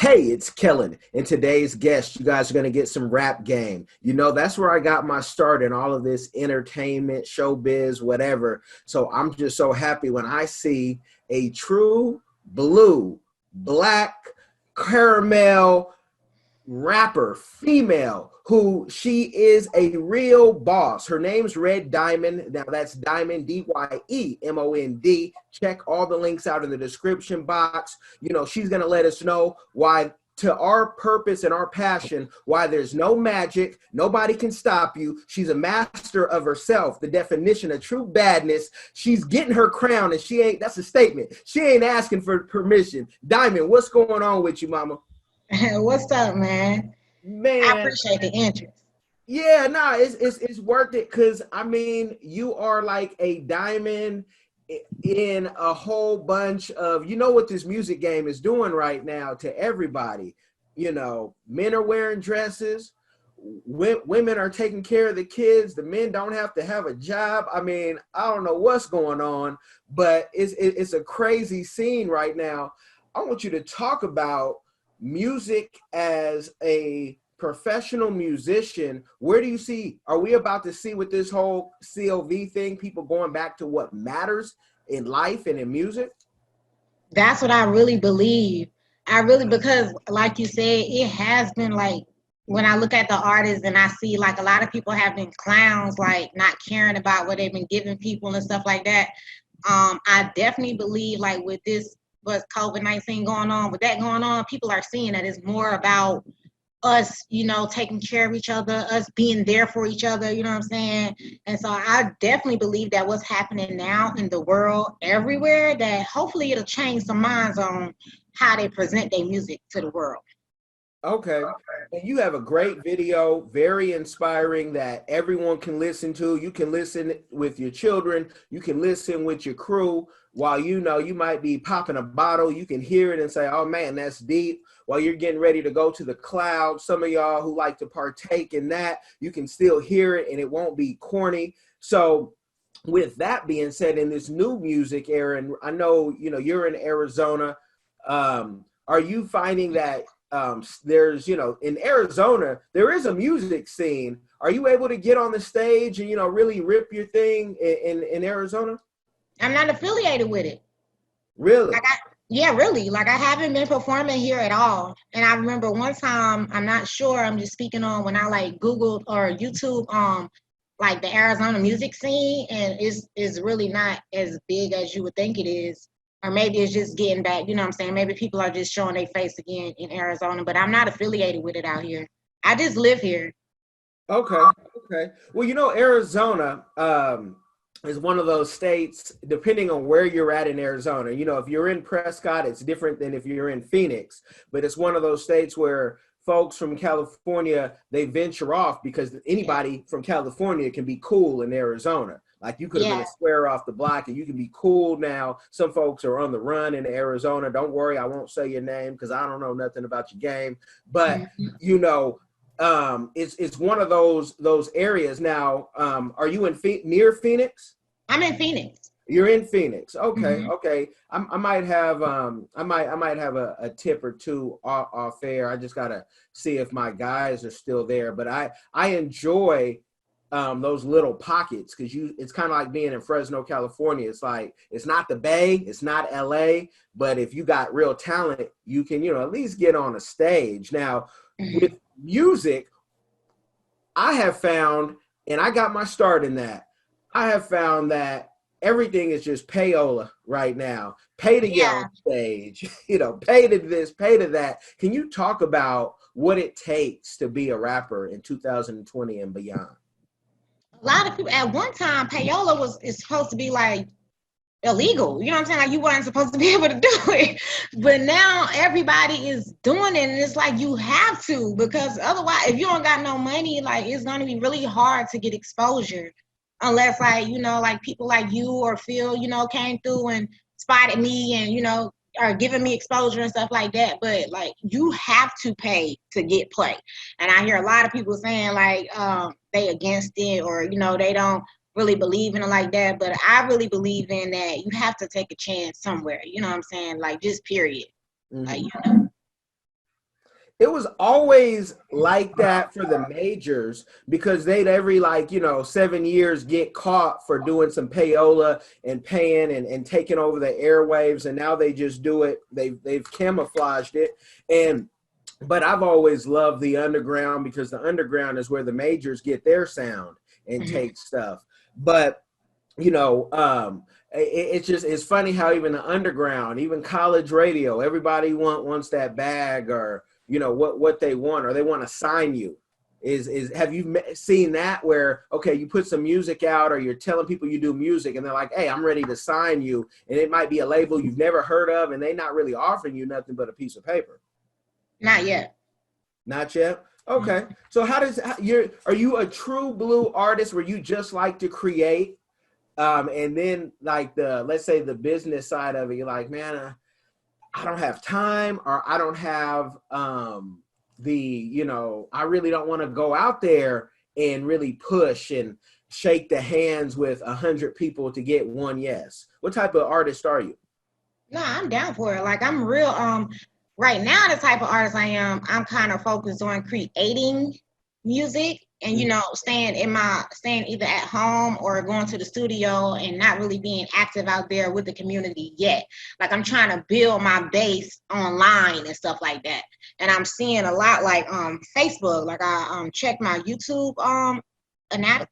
Hey, it's Kellen, and today's guest, you guys are going to get some rap game. You know, that's where I got my start in all of this entertainment, showbiz, whatever. So I'm just so happy when I see a true blue, black, caramel rapper, female, who she is a real boss. Her name's Red Diemond. Now that's Diemond, Dyemond. Check all the links out in the description box. You know, she's going to let us know why, to our purpose and our passion, why there's no magic, nobody can stop you. She's a master of herself, the definition of true badness. She's getting her crown, and she ain't, that's a statement. She ain't asking for permission. Diemond, what's going on with you, mama? What's up, man? Man, I appreciate the interest. Yeah, nah, it's worth it, because I mean, you are like a diamond in a whole bunch of, you know what this music game is doing right now to everybody. You know, men are wearing dresses, women are taking care of the kids, the men don't have to have a job. I mean, I don't know what's going on, but it's a crazy scene right now. I want you to talk about music as a professional musician. Where do you see, are we about to see with this whole COV thing, people going back to what matters in life and in music? That's what I really believe. Because like you said, it has been like, when I look at the artists and I see like a lot of people have been clowns, like not caring about what they've been giving people and stuff like that. I definitely believe like with this, what's COVID-19 going on, with that going on, people are seeing that it's more about us, you know, taking care of each other, us being there for each other, you know what I'm saying? And so I definitely believe that what's happening now in the world everywhere, that hopefully it'll change some minds on how they present their music to the world. Okay. And you have a great video, very inspiring, that everyone can listen to. You can listen with your children. You can listen with your crew while, you know, you might be popping a bottle. You can hear it and say, oh man, that's deep. While you're getting ready to go to the cloud, some of y'all who like to partake in that, you can still hear it and it won't be corny. So with that being said, in this new music era, and I know, you know, you're in Arizona, are you finding that there's, you know, in Arizona, there is a music scene? Are you able to get on the stage and, you know, really rip your thing in Arizona? I'm not affiliated with it. Really? Really. Like, I haven't been performing here at all. And I remember one time, I'm not sure, I'm just speaking on when I like Googled or YouTube, like the Arizona music scene, and it's really not as big as you would think it is. Or maybe it's just getting back, you know what I'm saying? Maybe people are just showing their face again in Arizona, but I'm not affiliated with it out here. I just live here. Okay. Okay. Well, you know, Arizona is one of those states, depending on where you're at in Arizona. You know, if you're in Prescott, it's different than if you're in Phoenix, but it's one of those states where folks from California, they venture off, because anybody from California can be cool in Arizona. Like, you could have been a square off the block and you can be cool now. Some folks are on the run in Arizona. Don't worry, I won't say your name because I don't know nothing about your game. But, you know, it's one of those areas. Now, are you in near Phoenix? I'm in Phoenix. You're in Phoenix. Okay. Okay. I might have a tip or two off air. I just gotta see if my guys are still there. But I enjoy those little pockets, because it's kind of like being in Fresno, California. It's like, it's not the Bay, it's not LA, but if you got real talent, you can, you know, at least get on a stage. Now, with music, I have found, and I got my start in that, I have found that everything is just payola right now. Pay to get on stage, you know, pay to this, pay to that. Can you talk about what it takes to be a rapper in 2020 and beyond? A lot of people, at one time, payola is supposed to be like illegal. You know what I'm saying? Like, you weren't supposed to be able to do it. But now everybody is doing it, and it's like you have to, because otherwise, if you don't got no money, like, it's going to be really hard to get exposure, unless, like, you know, like people like you or Phil, you know, came through and spotted me and, you know, are giving me exposure and stuff like that. But like, you have to pay to get play. And I hear a lot of people saying like they against it, or, you know, they don't really believe in it like that. But I really believe in that you have to take a chance somewhere. You know what I'm saying? Like, just period. Like, you know. It was always like that for the majors because they'd every 7 years get caught for doing some payola and paying and taking over the airwaves, and now they just do it. They've camouflaged it. But I've always loved the underground because the underground is where the majors get their sound and take stuff. But it's funny how even the underground, even college radio, everybody wants that bag, or what they want, or they want to sign you. Have you seen that where, okay, you put some music out or you're telling people you do music and they're like, hey, I'm ready to sign you, and it might be a label you've never heard of and they're not really offering you nothing but a piece of paper? Not yet. Not yet? Okay. So are you a true blue artist where you just like to create, and then let's say the business side of it, you're like, man, I don't have time, or I don't have I really don't want to go out there and really push and shake the hands with 100 people to get one yes? What type of artist are you? No, I'm down for it. Like, I'm real, right now, the type of artist I am, I'm kind of focused on creating music and, staying either at home or going to the studio and not really being active out there with the community yet. Like, I'm trying to build my base online and stuff like that. And I'm seeing a lot like Facebook. Like, I checked my YouTube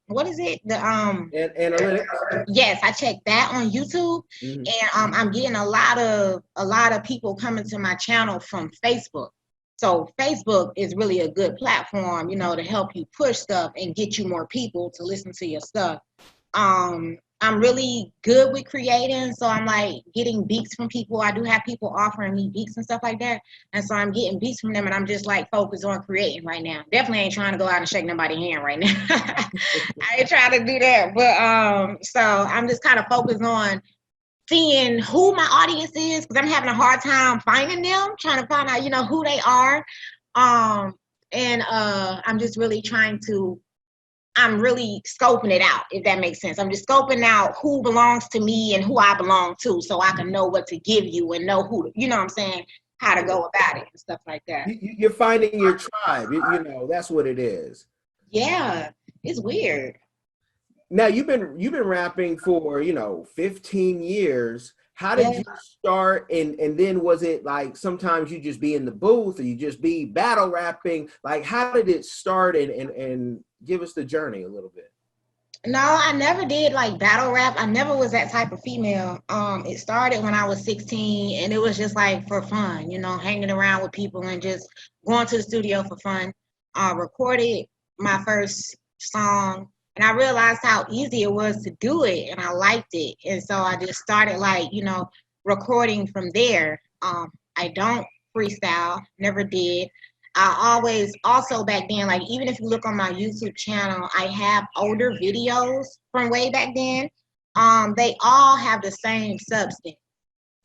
what is it? The analytics. Yes, I checked that on YouTube, and I'm getting a lot of people coming to my channel from Facebook. So Facebook is really a good platform, to help you push stuff and get you more people to listen to your stuff. I'm really good with creating, so I'm like getting beats from people. I do have people offering me beats and stuff like that, and so I'm getting beats from them, and I'm just like focused on creating right now. Definitely ain't trying to go out and shake nobody's hand right now. I ain't trying to do that, but so I'm just kind of focused on seeing who my audience is, because I'm having a hard time finding them, trying to find out, who they are, and I'm just really I'm really scoping it out, if that makes sense. I'm just scoping out who belongs to me and who I belong to, so I can know what to give you and know who, what I'm saying, how to go about it and stuff like that. You're finding your tribe. That's what it is. Yeah, it's weird. Now you've been rapping for 15 years. How did you start? And then was it like sometimes you just be in the booth or you just be battle rapping? Like, how did it start? And give us the journey a little bit. No, I never did like battle rap. I never was that type of female. It started when I was 16, and it was just like for fun, hanging around with people and just going to the studio for fun. Recorded my first song, and I realized how easy it was to do it, and I liked it. And so I just started recording from there. I don't freestyle, never did. I always, also back then, like even if you look on my YouTube channel, I have older videos from way back then. They all have the same substance.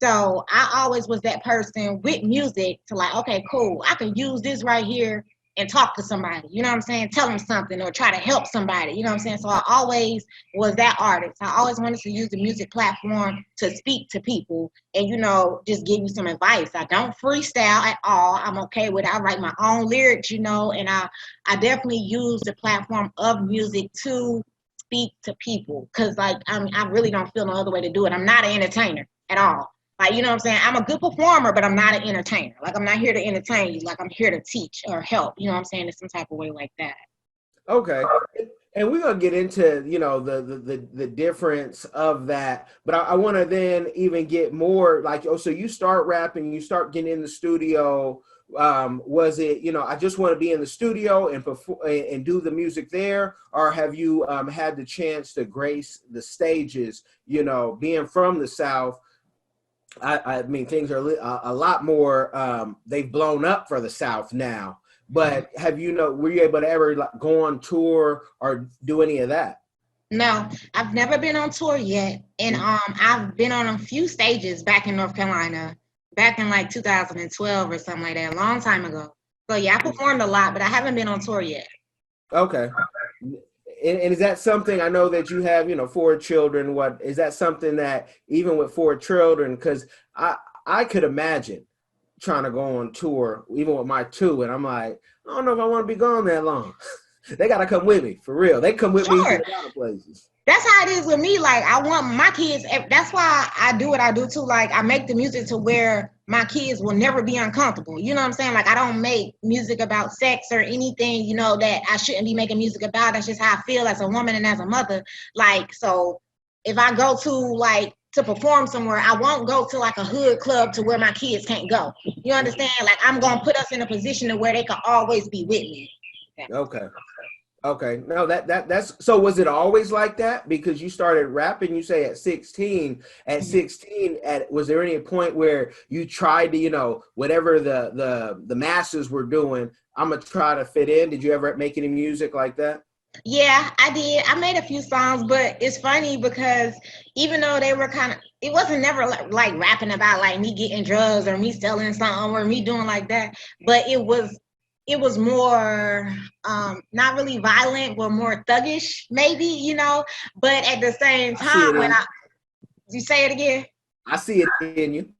So I always was that person with music to like, okay, cool, I can use this right here and talk to somebody, you know what I'm saying? Tell them something or try to help somebody, you know what I'm saying? So I always was that artist. I always wanted to use the music platform to speak to people and, just give you some advice. I don't freestyle at all. I'm okay with it. I write my own lyrics, and I definitely use the platform of music to speak to people because, I really don't feel no other way to do it. I'm not an entertainer at all. Like, you know what I'm saying? I'm a good performer, but I'm not an entertainer. Like, I'm not here to entertain you. Like, I'm here to teach or help. You know what I'm saying? In some type of way like that. Okay. And we're going to get into, the difference of that. But I want to then even get more like, so you start rapping, you start getting in the studio. Was it, I just want to be in the studio and perform and do the music there? Or have you had the chance to grace the stages, being from the South? I mean, things are a lot more, they've blown up for the South now, but were you able to ever go on tour or do any of that? No, I've never been on tour yet. And I've been on a few stages back in North Carolina, back in 2012 or something like that, a long time ago. So yeah, I performed a lot, but I haven't been on tour yet. Okay. And is that something, I know that you have, 4 children, is that something that even with 4 children, because I could imagine trying to go on tour, even with my two, and I'm like, I don't know if I want to be gone that long. They got to come with me, for real. They come with me to a lot of places. That's how it is with me. Like, I want my kids. That's why I do what I do too. Like, I make the music to where my kids will never be uncomfortable. You know what I'm saying? Like, I don't make music about sex or anything, you know, that I shouldn't be making music about. That's just how I feel as a woman and as a mother. Like, so if I go to perform somewhere, I won't go to like a hood club to where my kids can't go. You understand? Like, I'm going to put us in a position to where they can always be with me. Okay. No, that's so. Was it always like that? Because you started rapping, you say at 16. At 16, was there any point where you tried to, you know, whatever the masses were doing, I'm gonna try to fit in? Did you ever make any music like that? Yeah, I did. I made a few songs, but it's funny because even though they were it wasn't never like rapping about like me getting drugs or me selling something or me doing like that, but it was more not really violent, but more thuggish, maybe, you know. But at the same time, you say it again? I see it in you.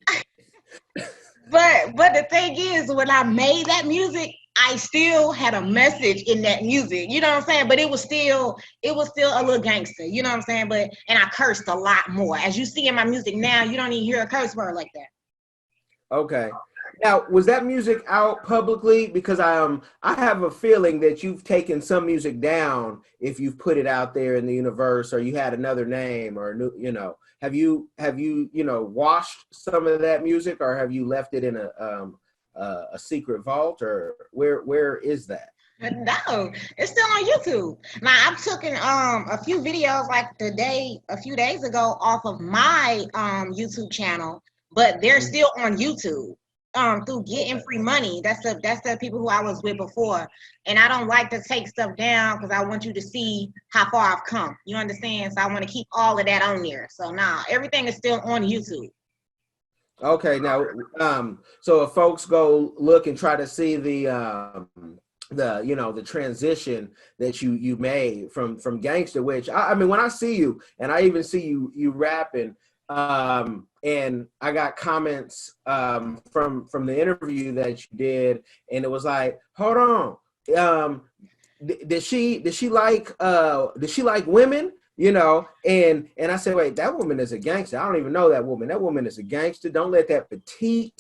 But the thing is, when I made that music, I still had a message in that music. You know what I'm saying? But it was still a little gangster. You know what I'm saying? And I cursed a lot more. As you see in my music now, you don't even hear a curse word like that. Okay. Now, was that music out publicly? Because I have a feeling that you've taken some music down if you've put it out there in the universe, or you had another name, or you know, have you you know, washed some of that music, or have you left it in a secret vault, or where is that? No, it's still on YouTube. Now I've taken a few videos like a few days ago off of my YouTube channel, but they're still on YouTube. Through getting free money. That's the people who I was with before. And I don't like to take stuff down because I want you to see how far I've come. You understand? So I want to keep all of that on there. So now everything is still on YouTube. Okay, now so if folks go look and try to see the you know, the transition that you made from gangster, which I mean, when I see you, and I even see you rapping, and I got comments from the interview that you did, and it was like, hold on, did she like women? You know, and I said, wait, that woman is a gangster. I don't even know that woman. That woman is a gangster. Don't let that petite,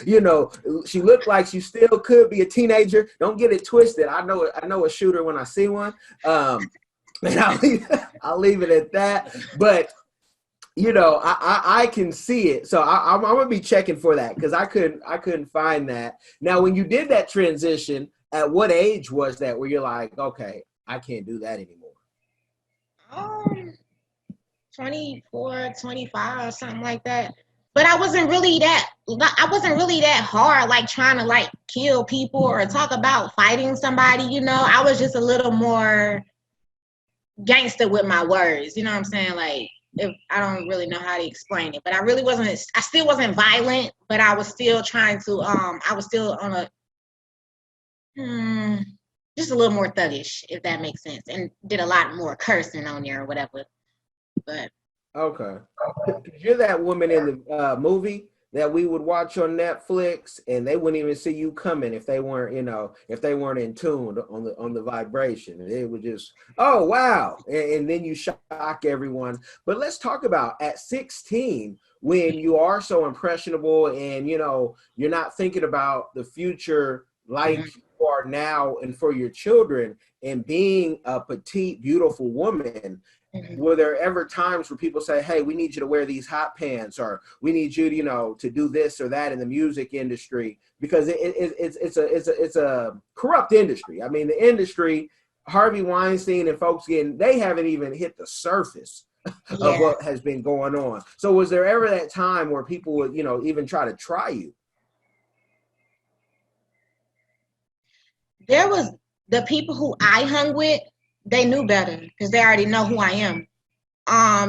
you know, she looked like she still could be a teenager. Don't get it twisted. I know a shooter when I see one. And I'll leave it at that. But you know, I can see it. So I'm gonna be checking for that, because I couldn't find that. Now, when you did that transition, at what age was that where you're like, okay, I can't do that anymore? 24, 25, something like that. But I wasn't really that hard, like trying to like kill people or talk about fighting somebody, you know. I was just a little more gangster with my words, you know what I'm saying? Like, if I don't really know how to explain it, but I still wasn't violent, but I was still trying to, I was still on just a little more thuggish, if that makes sense, and did a lot more cursing on there or whatever. But okay, you're that woman in the movie that we would watch on Netflix, and they wouldn't even see you coming if they weren't, you know, if they weren't in tune on the vibration. And it would just, oh wow, and then you shock everyone. But let's talk about at 16, when you are so impressionable, and you know, you're not thinking about the future like you are now, and for your children, and being a petite, beautiful woman. Were there ever times where people say, hey, we need you to wear these hot pants, or we need you to, you know, to do this or that in the music industry? Because it's a corrupt industry. I mean, the industry, Harvey Weinstein and folks they haven't even hit the surface of what has been going on. So was there ever that time where people would, you know, even try to try you? there was the people who I hung with, they knew better because they already know who I am.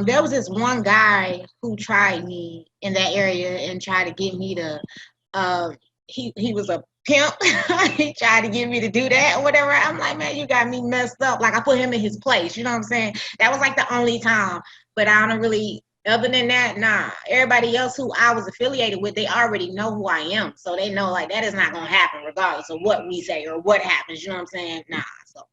There was this one guy who tried me in that area and tried to get me to, he was a pimp. He tried to get me to do that or whatever. I'm like, man, you got me messed up. Like, I put him in his place. You know what I'm saying? That was like the only time. But I don't really, Other than that, nah. Everybody else who I was affiliated with, they already know who I am. So they know like that is not gonna happen regardless of what we say or what happens. You know what I'm saying? Nah. So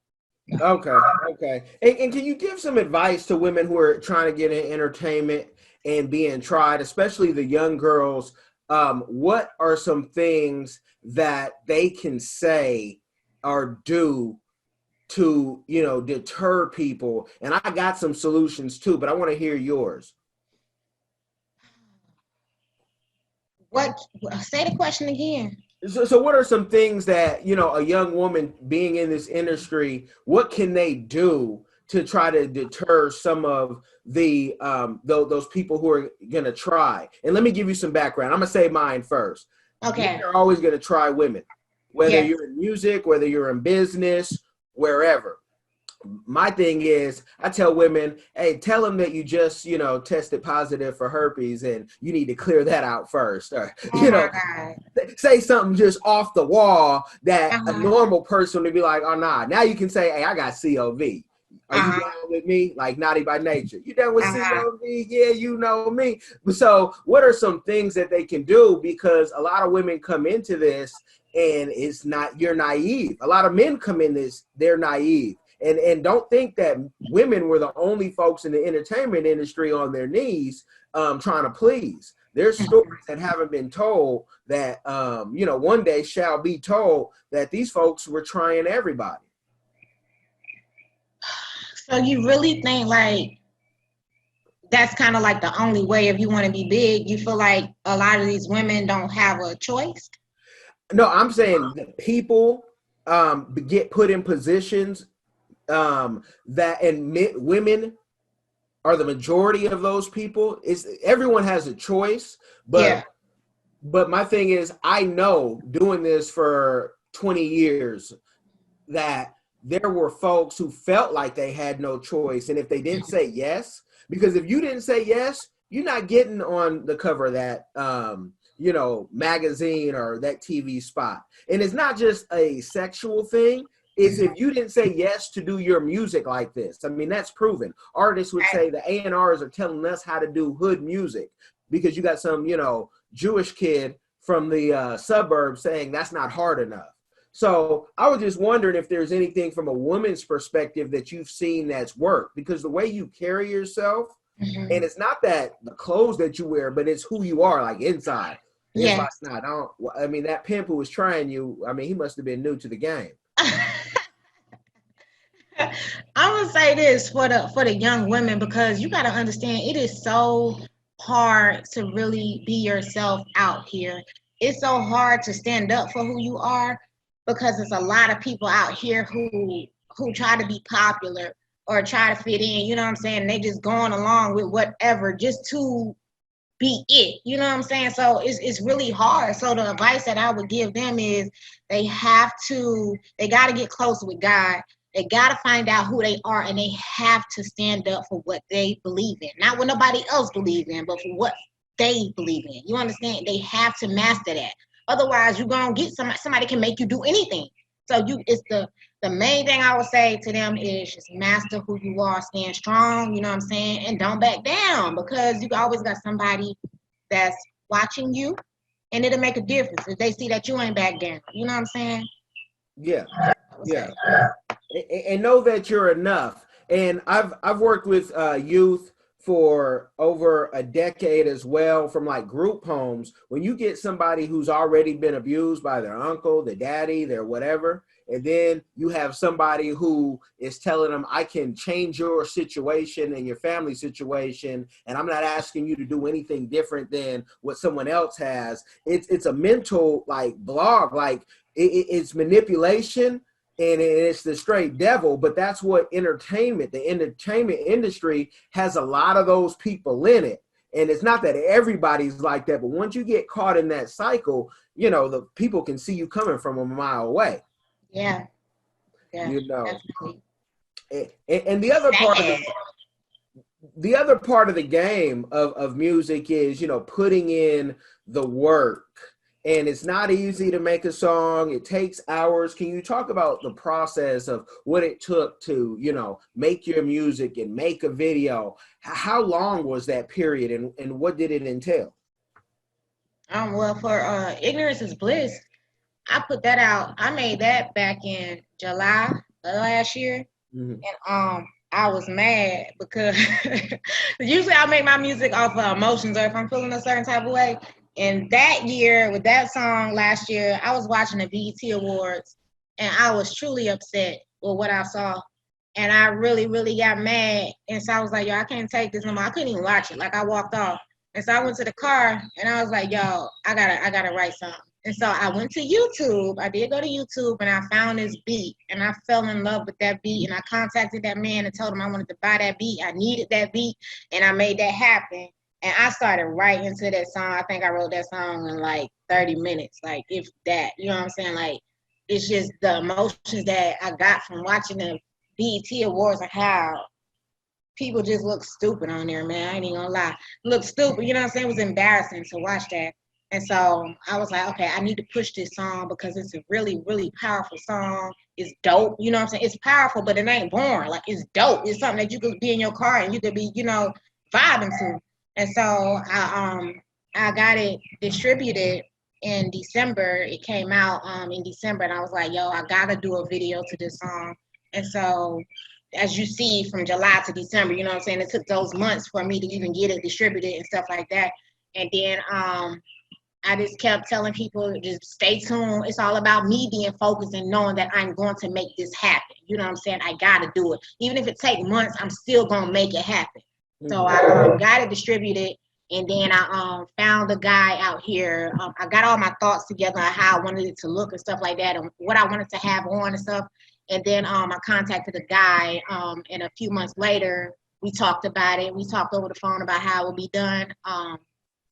Okay. And can you give some advice to women who are trying to get in entertainment and being tried, especially the young girls? What are some things that they can say or do to, deter people? And I got some solutions too, but I want to hear yours. what say the question again. So what are some things that, a young woman being in this industry, what can they do to try to deter some of the those people who are going to try? And let me give you some background. I'm going to say mine first. Okay. Men are always going to try women, whether Yes. you're in music, whether you're in business, wherever. My thing is, I tell women, hey, tell them that you just, tested positive for herpes and you need to clear that out first. Or, Oh my God. say something just off the wall that a Uh-huh. normal person would be like, oh, nah. Now you can say, hey, I got COV. Are you Uh-huh. down with me? Like Naughty by Nature. You down with Uh-huh. COV? Yeah, you know me. So what are some things that they can do? Because a lot of women come into this and it's not, you're naive. A lot of men come in this, they're naive. And don't think that women were the only folks in the entertainment industry on their knees trying to please. There's stories that haven't been told that, one day shall be told that these folks were trying everybody. So you really think like that's kind of like the only way if you want to be big? You feel like a lot of these women don't have a choice? No, I'm saying that people get put in positions that, and women are the majority of those people. Everyone has a choice, but my thing is, I know doing this for 20 years that there were folks who felt like they had no choice, and if they didn't say yes, because if you didn't say yes, you're not getting on the cover of that magazine or that TV spot. And it's not just a sexual thing. Is if you didn't say yes to do your music like this. I mean, that's proven. Artists would say the A&Rs are telling us how to do hood music because you got some, Jewish kid from the suburbs saying that's not hard enough. So I was just wondering if there's anything from a woman's perspective that you've seen that's worked, because the way you carry yourself, and it's not that the clothes that you wear, but it's who you are, like inside. Yeah. I mean, that pimp who was trying you, I mean, he must have been new to the game. I'm gonna say this for the young women, because you got to understand it is so hard to really be yourself out here. It's so hard to stand up for who you are because there's a lot of people out here who try to be popular or try to fit in. You know what I'm saying? They just going along with whatever just to be it. You know what I'm saying? So it's really hard. So the advice that I would give them is they got to get close with God. They got to find out who they are, and they have to stand up for what they believe in. Not what nobody else believes in, but for what they believe in. You understand? They have to master that. Otherwise, you're going to get somebody can make you do anything. So it's the main thing I would say to them is just master who you are, stand strong, you know what I'm saying? And don't back down, because you always got somebody that's watching you, and it'll make a difference if they see that you ain't back down. You know what I'm saying? Yeah. And know that you're enough. And I've worked with youth for over a decade as well, from like group homes. When you get somebody who's already been abused by their uncle, their daddy, their whatever, and then you have somebody who is telling them, I can change your situation and your family situation, and I'm not asking you to do anything different than what someone else has. It's a mental like blog, like it's manipulation. And it's the straight devil, but that's what the entertainment industry has, a lot of those people in it. And it's not that everybody's like that, but once you get caught in that cycle, the people can see you coming from a mile away. Yeah. And And the other part of the game of music is, putting in the work And it's not easy to make a song. It takes hours. Can you talk about the process of what it took to, make your music and make a video? How long was that period, and what did it entail? Well, for Ignorance is Bliss, I put that out. I made that back in July of last year. Mhm. And I was mad because usually I make my music off of emotions or if I'm feeling a certain type of way. And that year, with that song last year, I was watching the BET Awards and I was truly upset with what I saw. And I really, really got mad. And so I was like, yo, I can't take this no more. I couldn't even watch it. Like I walked off. And so I went to the car and I was like, yo, I gotta write something. And so I went to YouTube. I did go to YouTube and I found this beat and I fell in love with that beat. And I contacted that man and told him I wanted to buy that beat. I needed that beat and I made that happen. And I started right into that song. I think I wrote that song in like 30 minutes, like if that, you know what I'm saying? Like it's just the emotions that I got from watching the BET Awards and how people just look stupid on there, man. I ain't even gonna lie. Look stupid, you know what I'm saying? It was embarrassing to watch that. And so I was like, okay, I need to push this song because it's a really, really powerful song. It's dope, you know what I'm saying? It's powerful, but it ain't boring. Like it's dope. It's something that you could be in your car and you could be, vibing to. And so I got it distributed in December. It came out in December and I was like, yo, I gotta do a video to this song. And so as you see from July to December, you know what I'm saying? It took those months for me to even get it distributed and stuff like that. And then I just kept telling people, just stay tuned. It's all about me being focused and knowing that I'm going to make this happen. You know what I'm saying? I got to do it. Even if it takes months, I'm still going to make it happen. So I got it distributed. And then I found a guy out here. I got all my thoughts together on how I wanted it to look and stuff like that and what I wanted to have on and stuff. And then I contacted a guy, and a few months later, we talked about it. We talked over the phone about how it would be done.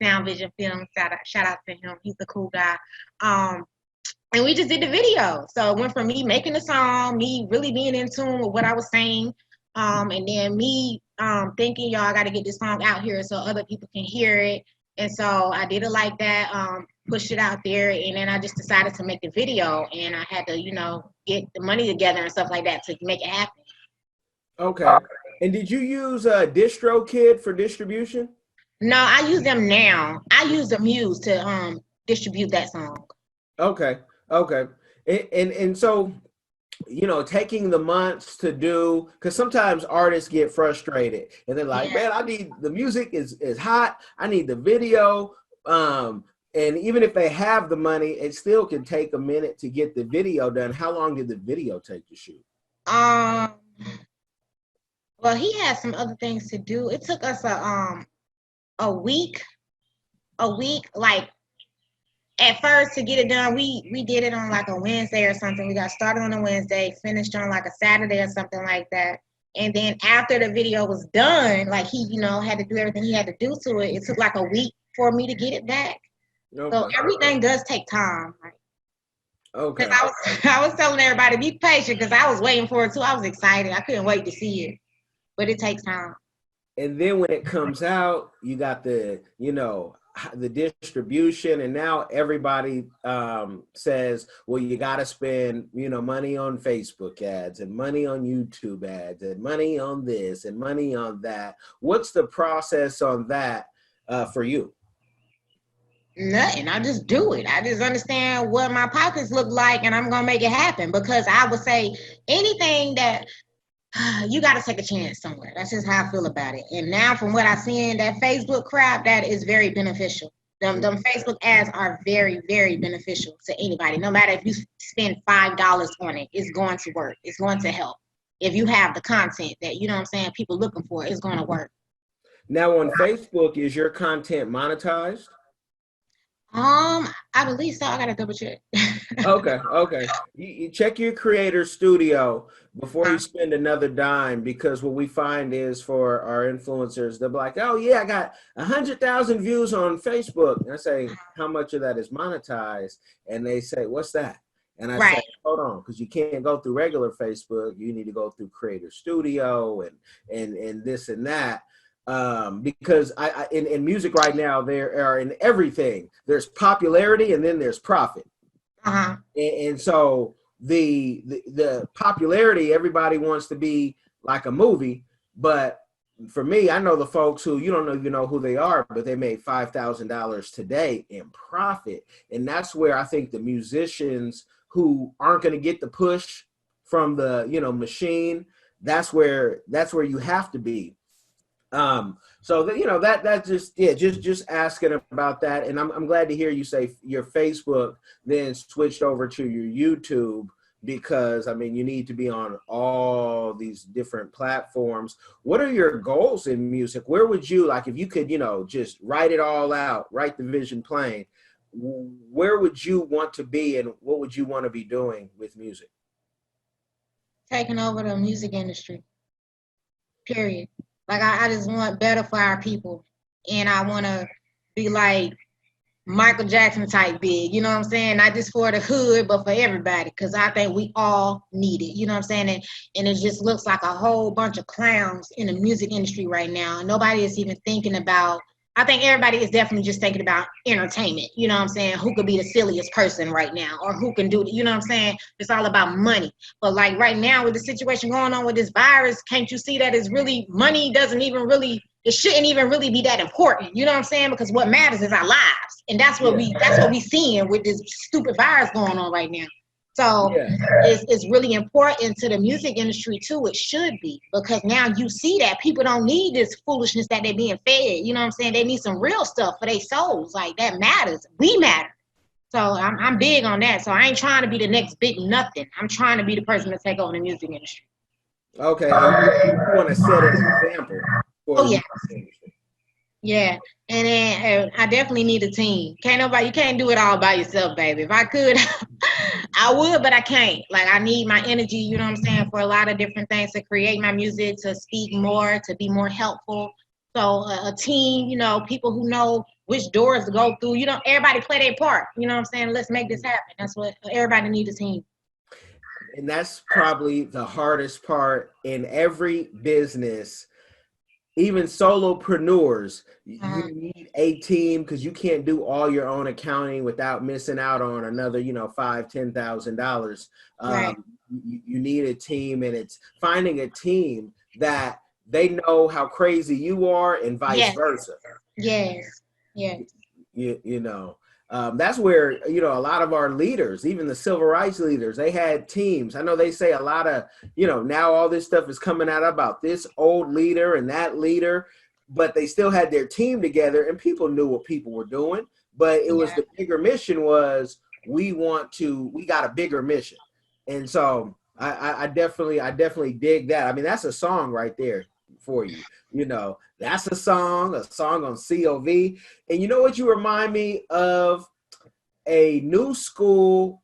Sound Vision Film, shout out to him. He's a cool guy. And we just did the video. So it went from me making the song, me really being in tune with what I was saying, and then me thinking, y'all, I got to get this song out here so other people can hear it. And so I did it like that, pushed it out there, and then I just decided to make the video, and I had to, get the money together and stuff like that to make it happen. Okay. And did you use DistroKid for distribution? No, I use them now. I use the Muse to distribute that song. Okay. And so, taking the months to do, because sometimes artists get frustrated and they're like, man, I need the music is hot. I need the video. And even if they have the money, it still can take a minute to get the video done. How long did the video take to shoot? Well, he had some other things to do. It took us a week, like at first to get it done. We did it on like a Wednesday or something. We got started on a Wednesday, finished on like a Saturday or something like that. And then after the video was done, like he, had to do everything he had to do to it. It took like a week for me to get it back. Okay. So everything does take time. Okay. I was telling everybody, be patient because I was waiting for it too. I was excited. I couldn't wait to see it. But it takes time. And then when it comes out, you got the distribution, and now everybody says, well, you got to spend, money on Facebook ads and money on YouTube ads and money on this and money on that. What's the process on that for you? Nothing. I just do it. I just understand what my pockets look like and I'm going to make it happen, because I would say anything that you got to take a chance somewhere. That's just how I feel about it. And now from what I've seen, that Facebook crap, that is very beneficial. Them Facebook ads are very, very beneficial to anybody. No matter if you spend $5 on it, it's going to work. It's going to help. If you have the content that, people looking for, it's going to work. Now on Facebook, is your content monetized? I believe so. I gotta double check. Okay. You check your creator studio before you spend another dime, because what we find is for our influencers, they'll be like, oh yeah, I got 100,000 views on Facebook. And I say, how much of that is monetized? And they say, what's that? And I say, hold on, because you can't go through regular Facebook. You need to go through Creator Studio and this and that. Because in music right now, there are in everything, there's popularity and then there's profit. Uh-huh. And so the popularity, everybody wants to be like a movie, but for me, I know the folks who you don't even know who they are, but they made $5,000 today in profit. And that's where I think the musicians who aren't going to get the push from the, machine, that's where you have to be. So that that just asking about that. And I'm glad to hear you say your Facebook then switched over to your YouTube, because I mean, you need to be on all these different platforms. What are your goals in music? Where would you, like, if you could, just write it all out, write the vision plain, where would you want to be and what would you want to be doing with music? Taking over the music industry, period. Like, I just want better for our people. And I want to be like Michael Jackson type big, you know what I'm saying? Not just for the hood, but for everybody, because I think we all need it, you know what I'm saying? And it just looks like a whole bunch of clowns in the music industry right now. Nobody is even thinking about, I think everybody is definitely just thinking about entertainment, you know what I'm saying? Who could be the silliest person right now, or who can do it, you know what I'm saying? It's all about money. But like right now with the situation going on with this virus, can't you see that it's really, money doesn't even really, it shouldn't even really be that important, you know what I'm saying? Because what matters is our lives. And that's what we seeing with this stupid virus going on right now. So it's really important to the music industry too. It should be, because now you see that people don't need this foolishness that they're being fed. You know what I'm saying? They need some real stuff for their souls. Like, that matters. We matter. So I'm big on that. So I ain't trying to be the next big nothing. I'm trying to be the person to take over the music industry. Okay, you want to set an example for the music industry. Yeah, and then I definitely need a team. You can't do it all by yourself, baby. If I could, I would, but I can't. Like, I need my energy, you know what I'm saying, for a lot of different things, to create my music, to speak more, to be more helpful. So a team, people who know which doors to go through, everybody play their part. You know what I'm saying? Let's make this happen. That's what everybody needs, a team. And that's probably the hardest part in every business. Even solopreneurs, you need a team, because you can't do all your own accounting without missing out on another, $5,000-$10,000. Right. You need a team, and it's finding a team that they know how crazy you are, and vice versa. Yes. That's where, a lot of our leaders, even the civil rights leaders, they had teams. I know they say a lot of, now all this stuff is coming out about this old leader and that leader, but they still had their team together, and people knew what people were doing. But it was the bigger mission was, we got a bigger mission. And so I definitely dig that. I mean, that's a song right there for you. That's a song on COV. And you know what you remind me of? A new school,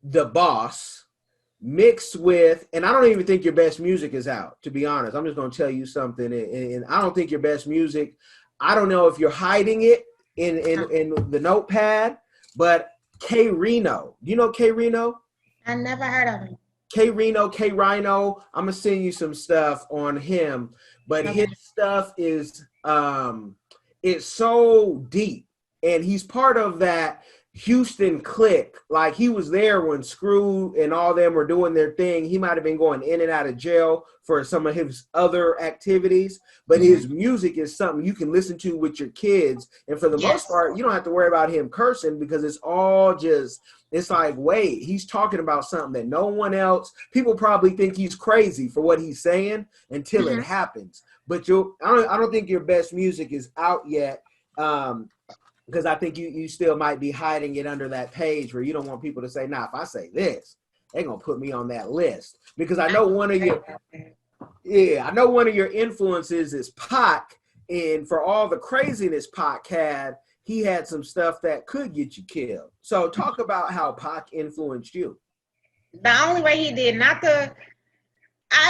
The Boss, mixed with, and I don't even think your best music is out, to be honest. I'm just going to tell you something. And I don't think your best music, I don't know if you're hiding it in the notepad, but K Reno. Do you know K Reno? I never heard of him. K Rhino, I'm gonna send you some stuff on him, but his stuff is it's so deep, and he's part of that Houston clique. Like, he was there when Screw and all them were doing their thing. He might have been going in and out of jail for some of his other activities, but his music is something you can listen to with your kids, and for the most part, you don't have to worry about him cursing, because it's all just, it's like, wait, he's talking about something that no one else, people probably think he's crazy for what he's saying until it happens. But I don't think your best music is out yet, because I think you still might be hiding it under that page where you don't want people to say, nah, if I say this, they're going to put me on that list. Because I know one of your influences is Pac, and for all the craziness Pac had, he had some stuff that could get you killed. So talk about how Pac influenced you. The only way he did, I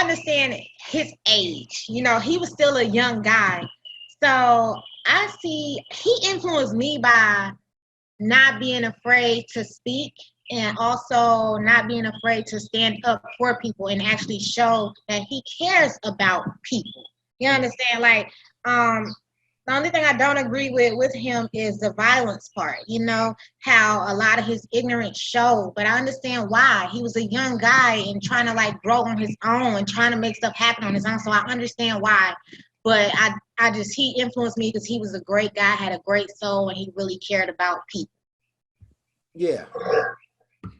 understand his age. He was still a young guy. So I see he influenced me by not being afraid to speak, and also not being afraid to stand up for people and actually show that he cares about people. You understand? Like, The only thing I don't agree with him is the violence part. You know, how a lot of his ignorance showed, but I understand why. He was a young guy and trying to like grow on his own and trying to make stuff happen on his own. So I understand why. But I just, he influenced me because he was a great guy, had a great soul, and he really cared about people. Yeah.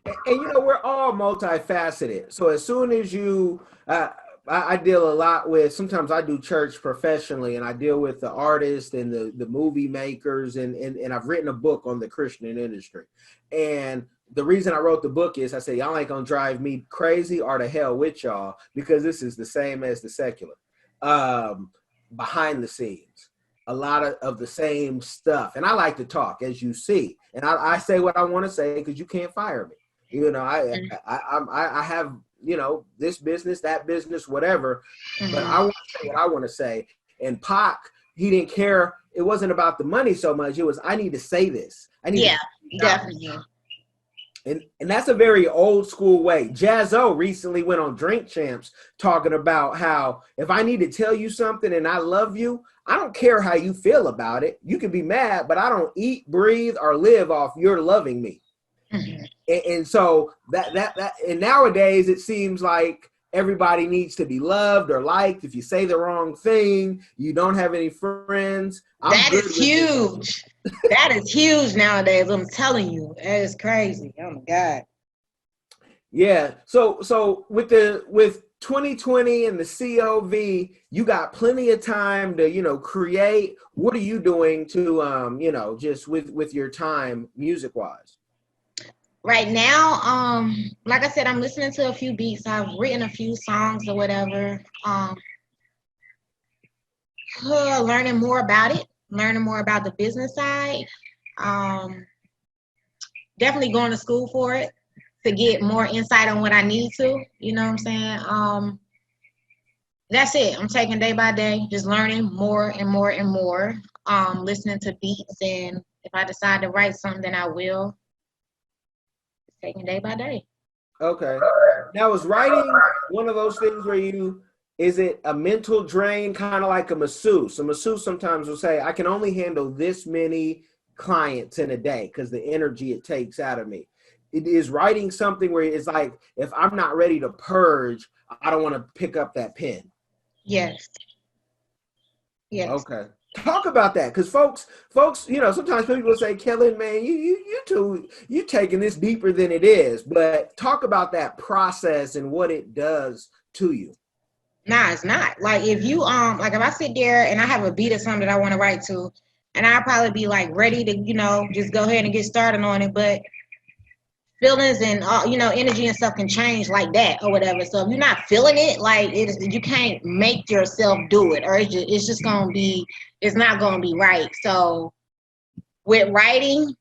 And you know, we're all multifaceted. So as soon as you, I deal a lot with, sometimes I do church professionally, and I deal with the artists and the movie makers, and I've written a book on the Christian industry. And the reason I wrote the book is I said, y'all ain't gonna drive me crazy or to hell with y'all, because this is the same as the secular. Behind the scenes, a lot of the same stuff. And I like to talk, as you see. And I say what I want to say because you can't fire me. You know, I have, you know, this business, that business, whatever, but I want to say what I want to say. And Pac, he didn't care. It wasn't about the money so much. It was, I need to say this. I need to definitely. And that's a very old school way. Jazzo recently went on Drink Champs talking about how if I need to tell you something and I love you, I don't care how you feel about it. You can be mad, but I don't eat, breathe, or live off your loving me. And so that and nowadays it seems like everybody needs to be loved or liked. If you say the wrong thing, you don't have any friends. That is huge. That is huge nowadays. I'm telling you, that is crazy. Oh my God. Yeah. So with 2020 and the COV, you got plenty of time to, you know, create. What are you doing to, you know, just with your time music wise? Right now, like I said, I'm listening to a few beats. I've written a few songs or whatever. Learning more about it, learning more about the business side. Definitely going to school for it to get more insight on what I need to. You know what I'm saying? That's it. I'm taking day by day, just learning more and more and more. Listening to beats, and if I decide to write something, then I will. Taking day by day. Okay. Now, is writing one of those things where is it a mental drain, kind of like a masseuse? A masseuse sometimes will say, I can only handle this many clients in a day because the energy it takes out of me. It is writing something where it's like, if I'm not ready to purge, I don't want to pick up that pen. Yes. Yes. Okay. Talk about that, because folks, you know, sometimes people say, Kellen, man, you taking this deeper than it is. But talk about that process and what it does to you. Nah, it's not. Like if you like if I sit there and I have a beat or something that I want to write to, and I'll probably be like ready to, you know, just go ahead and get started on it. But feelings and you know, energy and stuff can change like that or whatever. So if you're not feeling it, like you can't make yourself do it, or it's just gonna be, it's not gonna be right. So with writing,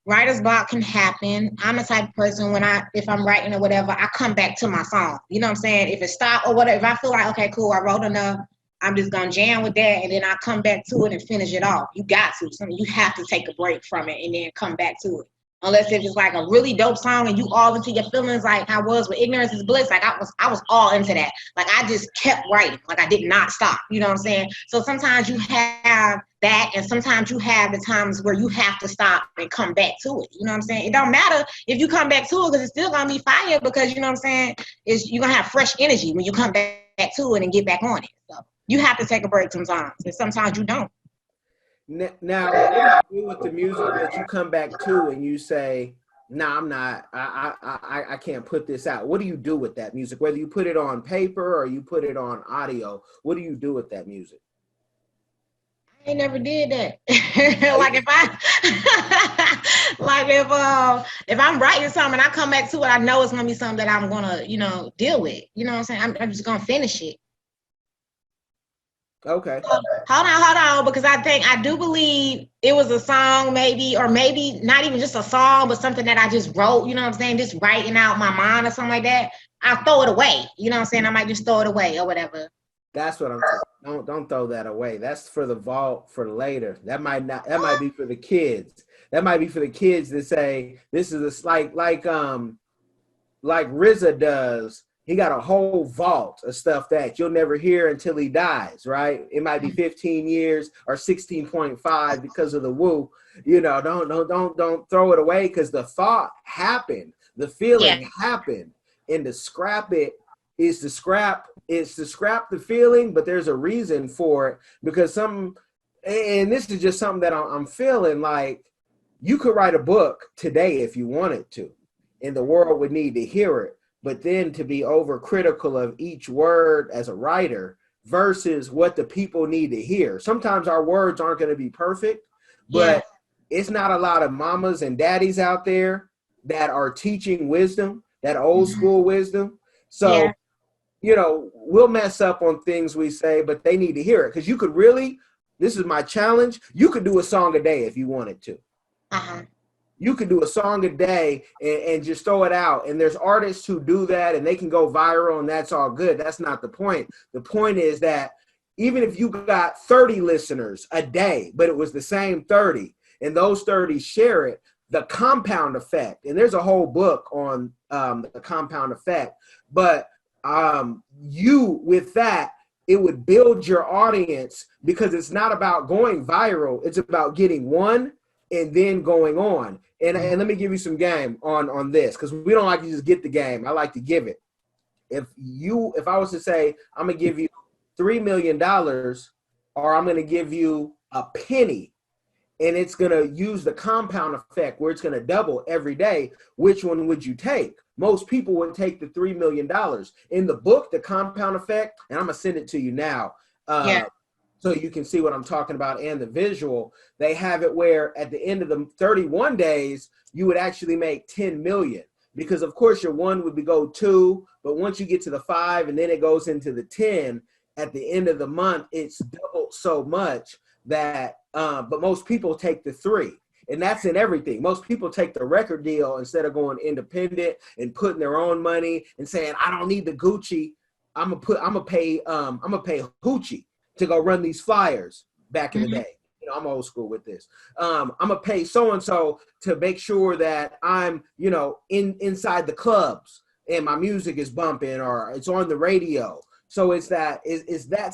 writer's block can happen. I'm the type of person if I'm writing or whatever, I come back to my song. You know what I'm saying? If it stopped or whatever, if I feel like, okay, cool, I wrote enough, I'm just gonna jam with that, and then I come back to it and finish it off. You got to. You have to take a break from it and then come back to it. Unless if it's like a really dope song and you all into your feelings, like I was with Ignorance is Bliss, like I was all into that. Like I just kept writing, like I did not stop. You know what I'm saying? So sometimes you have that, and sometimes you have the times where you have to stop and come back to it. You know what I'm saying? It don't matter if you come back to it, because it's still gonna be fire, because you know what I'm saying, you're gonna have fresh energy when you come back to it and get back on it. So you have to take a break sometimes, and sometimes you don't. Now, what do you do with the music that you come back to and you say, "Nah, I'm not. I can't put this out"? What do you do with that music? Whether you put it on paper or you put it on audio, what do you do with that music? I never did that. Like if I'm writing something and I come back to it, I know it's gonna be something that I'm gonna, you know, deal with. You know what I'm saying? I'm just gonna finish it. Okay. Hold on, because I do believe it was a song, maybe, or maybe not even just a song, but something that I just wrote, you know what I'm saying, just writing out my mind or something like that. I'll throw it away, you know what I'm saying? I might just throw it away or whatever. That's what I'm saying. Don't throw that away. That's for the vault for later. That might be for the kids. That might be for the kids to say, this is like RZA does. he got a whole vault of stuff that you'll never hear until he dies, right? It might be 15 years or 16.5 because of the woo. You know, don't throw it away, because the thought happened, the feeling happened, and to scrap it is to scrap the feeling, but there's a reason for it, because and this is just something that I'm feeling like you could write a book today if you wanted to, and the world would need to hear it. But then to be overcritical of each word as a writer versus what the people need to hear. Sometimes our words aren't going to be perfect, but it's not a lot of mamas and daddies out there that are teaching wisdom, that old school wisdom. So, you know, we'll mess up on things we say, but they need to hear it. Because you could really, this is my challenge, you could do a song a day if you wanted to. You could do a song a day and just throw it out. And there's artists who do that and they can go viral, and that's all good. That's not the point. The point is that even if you got 30 listeners a day, but it was the same 30, and those 30 share it, the compound effect, and there's a whole book on the compound effect, but you, with that, it would build your audience, because it's not about going viral. It's about getting one and then going on. And let me give you some game on this, because we don't like to just get the game. I like to give it. If I was to say, I'm going to give you $3 million, or I'm going to give you a penny, and it's going to use the compound effect where it's going to double every day, which one would you take? Most people would take the $3 million. In the book, The Compound Effect, and I'm going to send it to you now. So you can see what I'm talking about and the visual. They have it where at the end of the 31 days, you would actually make 10 million, because of course your one would go 2, but once you get to the 5 and then it goes into the 10, at the end of the month, it's doubled so much that, but most people take the 3. And that's in everything. Most people take the record deal instead of going independent and putting their own money and saying, I don't need the Gucci. I'm gonna pay Hoochie to go run these flyers back in the day. You know, I'm old school with this. I'm gonna pay so-and-so to make sure that I'm, you know, inside the clubs and my music is bumping or it's on the radio. So it's that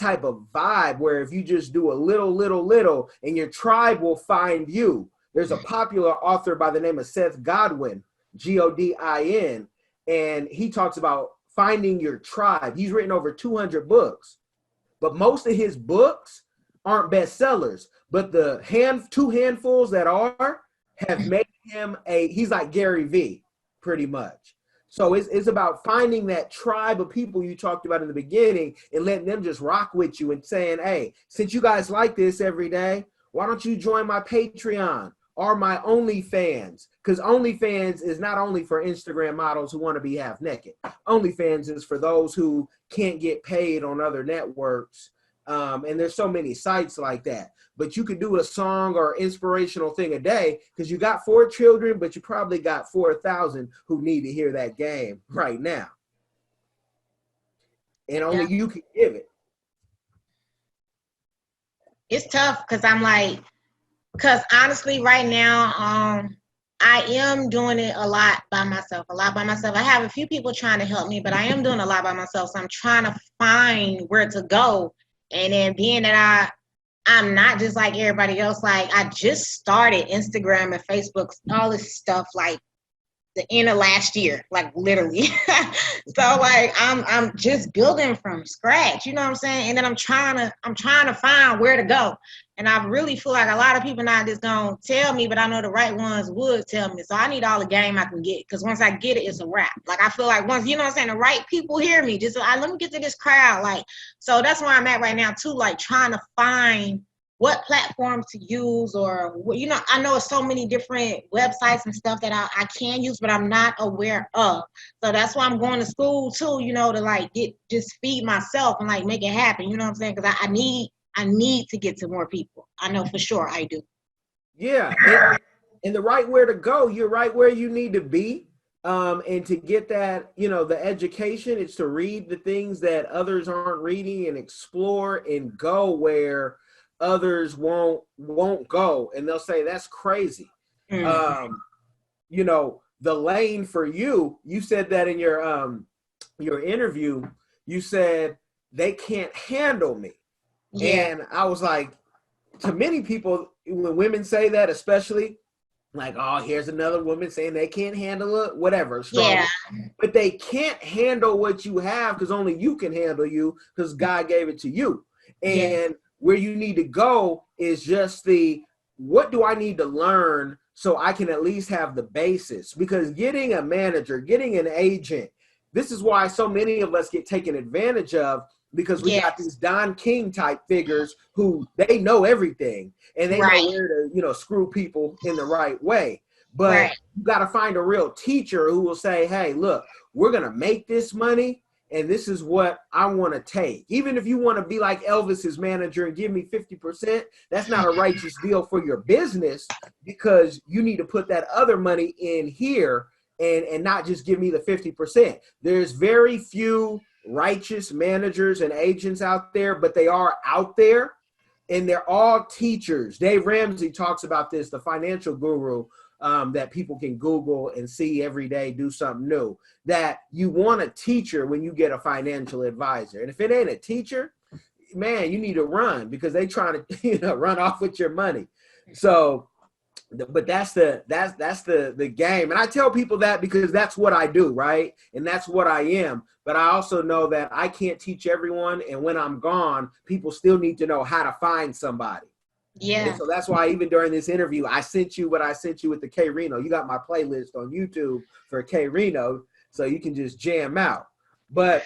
type of vibe where if you just do a little, and your tribe will find you. There's a popular author by the name of Seth Godin, Godin, and he talks about finding your tribe. He's written over 200 books. But most of his books aren't bestsellers. But the two handfuls that are have made him he's like Gary V, pretty much. So it's about finding that tribe of people you talked about in the beginning and letting them just rock with you and saying, hey, since you guys like this every day, why don't you join my Patreon or my OnlyFans? Because OnlyFans is not only for Instagram models who want to be half naked. OnlyFans is for those who can't get paid on other networks. And there's so many sites like that. But you could do a song or inspirational thing a day because you got 4 children, but you probably got 4,000 who need to hear that game right now. And only you can give it. It's tough because honestly, right now, I am doing it a lot by myself. I have a few people trying to help me, but I am doing a lot by myself. So I'm trying to find where to go. And then being that I'm not just like everybody else, like I just started Instagram and Facebook, all this stuff like the end of last year, like literally. So like I'm just building from scratch, you know what I'm saying? And then I'm trying to find where to go. And I really feel like a lot of people not just gonna tell me, but I know the right ones would tell me. So I need all the game I can get, because once I get it, it's a wrap. Like I feel like once, you know what I'm saying, the right people hear me, just let me get to this crowd. Like, so that's where I'm at right now too, like trying to find what platform to use, or, you know, I know it's so many different websites and stuff that I can use, but I'm not aware of. So that's why I'm going to school too, you know, to like just feed myself and like make it happen. You know what I'm saying? Because I need to get to more people. I know for sure I do. Yeah. And the right where to go, you're right where you need to be. And to get that, you know, the education, it's to read the things that others aren't reading and explore and go where others won't go, and they'll say that's crazy. You know, the lane for you said that in your your interview, you said they can't handle me. Yeah. And I was like, to many people, when women say that, especially, like, oh, here's another woman saying they can't handle it, whatever. Yeah. But they can't handle what you have because only you can handle you because God gave it to you. And where you need to go is just what do I need to learn so I can at least have the basis? Because getting a manager, getting an agent, this is why so many of us get taken advantage of, because we got these Don King type figures who they know everything and they know where to, screw people in the right way. But you got to find a real teacher who will say, hey, look, we're going to make this money and this is what I want to take. Even if you want to be like Elvis's manager and give me 50%, that's not a righteous deal for your business, because you need to put that other money in here and not just give me the 50%. There's very few righteous managers and agents out there, but they are out there and they're all teachers. Dave Ramsey talks about this, the financial guru, that people can Google and see every day, do something new, that you want a teacher when you get a financial advisor. And if it ain't a teacher, man, you need to run, because they trying to run off with your money. So but that's the game. And I tell people that because that's what I do, right? And that's what I am. But I also know that I can't teach everyone. And when I'm gone, people still need to know how to find somebody. Yeah. And so that's why even during this interview, I sent you what I sent you with the K Reno. You got my playlist on YouTube for K Reno, so you can just jam out. But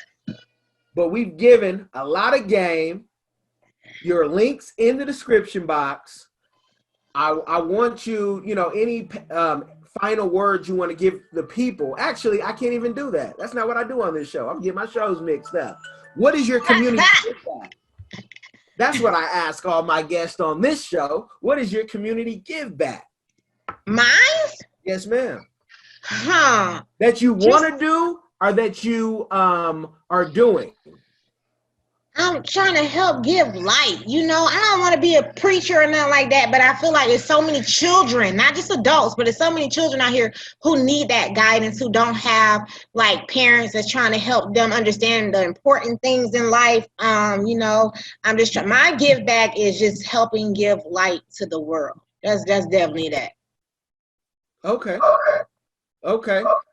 we've given a lot of game. Your links in the description box. I want you, any final words you want to give the people. Actually, I can't even do that. That's not what I do on this show. I'm getting my shows mixed up. What is your community give back? That's what I ask all my guests on this show. What is your community give back? Mine? Yes, ma'am. Huh. That you want to do or that you are doing? I'm trying to help give light. I don't want to be a preacher or nothing like that, but I feel like there's so many children, not just adults, but there's so many children out here who need that guidance, who don't have like parents that's trying to help them understand the important things in life. I'm just trying. My give back is just helping give light to the world. That's definitely that. Okay.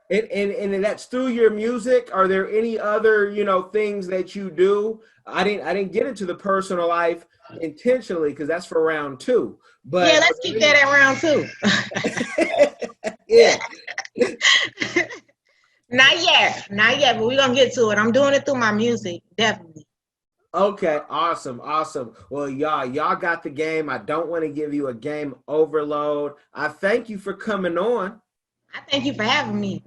And that's through your music. Are there any other, things that you do? I didn't get into the personal life intentionally because that's for round 2. But yeah, let's keep that at round 2. Yeah. Not yet, but we're gonna get to it. I'm doing it through my music, definitely. Okay, awesome. Well, y'all got the game. I don't want to give you a game overload. I thank you for coming on. I thank you for having me.